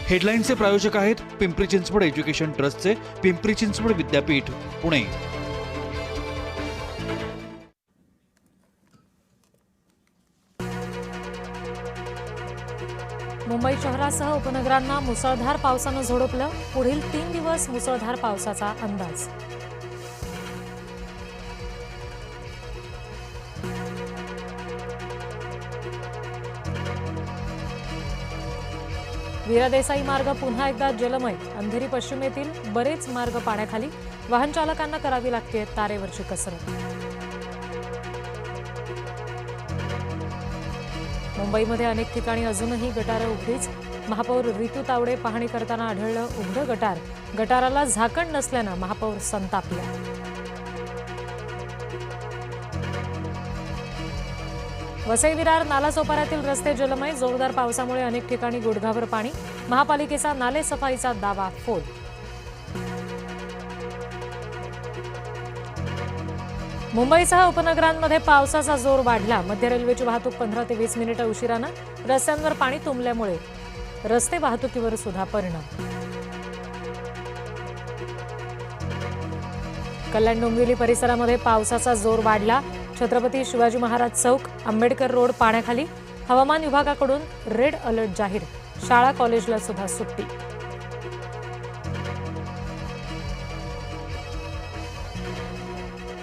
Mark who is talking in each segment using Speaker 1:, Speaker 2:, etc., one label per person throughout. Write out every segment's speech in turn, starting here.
Speaker 1: हेडलाईनचे प्रायोजक आहेत पिंपरी चिंचवड एज्युकेशन ट्रस्टचे पिंपरी चिंचवड विद्यापीठ, पुणे।
Speaker 2: मुंबई शहरासह उपनगरांना मुसळधार पावसानं झोडपलं। पुढील 3 दिवस मुसळधार पावसाचा अंदाज। वीरा देसाई मार्ग पुन्हा एकदा जलमय। अंधेरी पश्चिमेतील बरेच मार्ग पाण्याखाली। वाहन चालकांना करावी लागते तारेवरची कसरत। मुंबईमध्ये अनेक ठिकाणी अजूनही गटारं उघडीच। महापौर रितू तावडे पाहणी करताना आढळलं उघडं गटार। गटाराला झाकण नसल्यानं महापौर संतापल्या। वसई विरार नालासोपाऱ्यातील रस्ते जलमय। जोरदार पावसामुळे अनेक ठिकाणी गुडघाभर पाणी। महापालिकेचा नाले सफाईचा दावा फोल। मुंबईसह उपनगरांमध्ये पावसाचा जोर वाढला। मध्य रेल्वेची वाहतूक 15 ते 20 मिनिटं उशिरानं। रस्त्यांवर पाणी तुंबल्यामुळे रस्ते वाहतुकीवर सुद्धा परिणाम। कल्याण डोंबिवली परिसरामध्ये पावसाचा जोर वाढला। छत्रपती शिवाजी महाराज चौक, आंबेडकर रोड पाण्याखाली। हवामान विभागाकडून रेड अलर्ट जाहीर। शाळा कॉलेजला सुद्धा सुट्टी।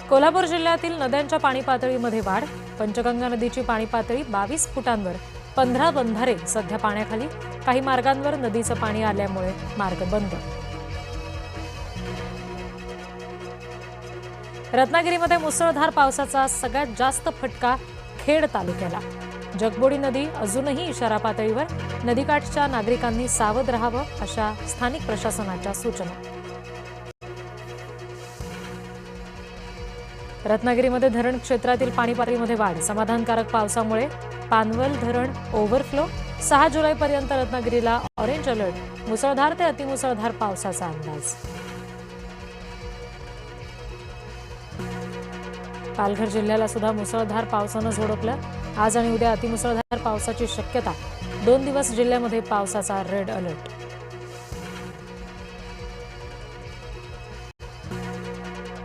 Speaker 2: कोल्हापूर जिल्ह्यातील नद्यांच्या पाणी पातळीमध्ये वाढ। पंचगंगा नदीची पाणी पातळी 22 फुटांवर। 15 बंधारे सध्या पाण्याखाली। काही मार्गांवर नदीचं पाणी आल्यामुळे मार्ग बंद। रत्नागिरीमध्ये मुसळधार पावसाचा सगळ्यात जास्त फटका खेड तालुक्याला। जगबोडी नदी अजूनही इशारा पातळीवर। नदीकाठच्या नागरिकांनी सावध राहावं अशा स्थानिक प्रशासनाच्या सूचना। रत्नागिरीमध्ये धरण क्षेत्रातील पाणी पातळीमध्ये वाढ। समाधानकारक पावसामुळे पानवल धरण ओव्हरफ्लो। 6 जुलैपर्यंत रत्नागिरीला ऑरेंज अलर्ट। मुसळधार ते अतिमुसळधार पावसाचा अंदाज। पालघर जिल्ह्याला सुद्धा मुसळधार पावसानं झोडपलं। आज आणि उद्या अतिमुसळधार पावसाची शक्यता। 2 दिवस जिल्ह्यामध्ये पावसाचा रेड अलर्ट।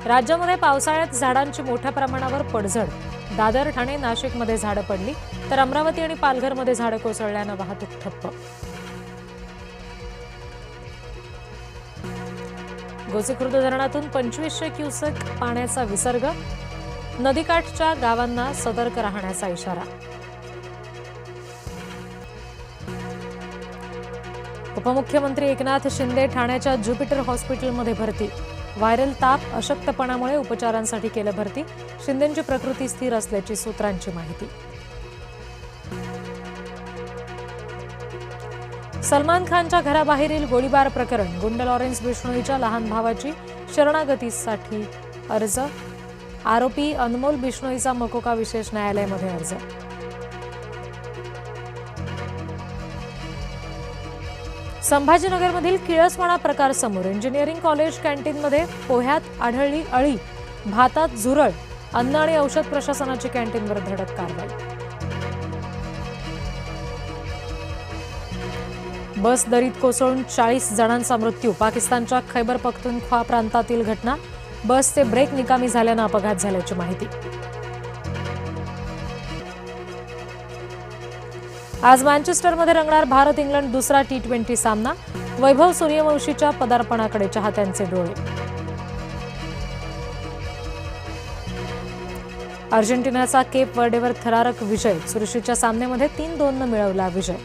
Speaker 2: राज्यामध्ये पावसाळ्यात झाडांची मोठ्या प्रमाणावर पडझड। दादर, ठाणे, नाशिकमध्ये झाडं पडली तर अमरावती आणि पालघरमध्ये झाडं कोसळल्यानं वाहतूक ठप्प। गोसीखुर्द धरणातून 2500 क्युसेक पाण्याचा विसर्ग। नदीकाठच्या गावांना सतर्क राहण्याचा इशारा। उपमुख्यमंत्री एकनाथ शिंदे ठाण्याच्या ज्युपिटर हॉस्पिटलमध्ये भरती। व्हायरल ताप, अशक्तपणामुळे उपचारांसाठी केलं भरती। शिंदेंची प्रकृती स्थिर असल्याची सूत्रांची माहिती। सलमान खानच्या घराबाहेरील गोळीबार प्रकरण। गुंड लॉरेन्स बिश्नोईच्या लहान भावाची शरणागतीसाठी अर्ज। आरोपी अनमोल बिश्नोईचा मकोका विशेष न्यायालयामध्ये अर्ज। संभाजीनगरमधील किळसवाणा प्रकार समोर। इंजिनिअरिंग कॉलेज कॅन्टीनमध्ये पोह्यात आढळली अळी, भातात झुरळ। अन्न आणि औषध प्रशासनाची कॅन्टीनवर धडक कारवाई। बस दरीत कोसळून 40 जणांचा मृत्यू। पाकिस्तानच्या खैबर पख्तूनख्वा प्रांतातील घटना। बसचे ब्रेक निकामी झाल्यानं अपघात झाल्याची माहिती। आज मँचेस्टरमध्ये रंगणार भारत इंग्लंड दुसरा T20 सामना। वैभव सूर्यवंशीच्या पदार्पणाकडे चाहत्यांचे डोळे। अर्जेंटिनाचा केप वर्डेवर थरारक विजय। चुरशीच्या सामन्यामध्ये 3-2 मिळवला विजय।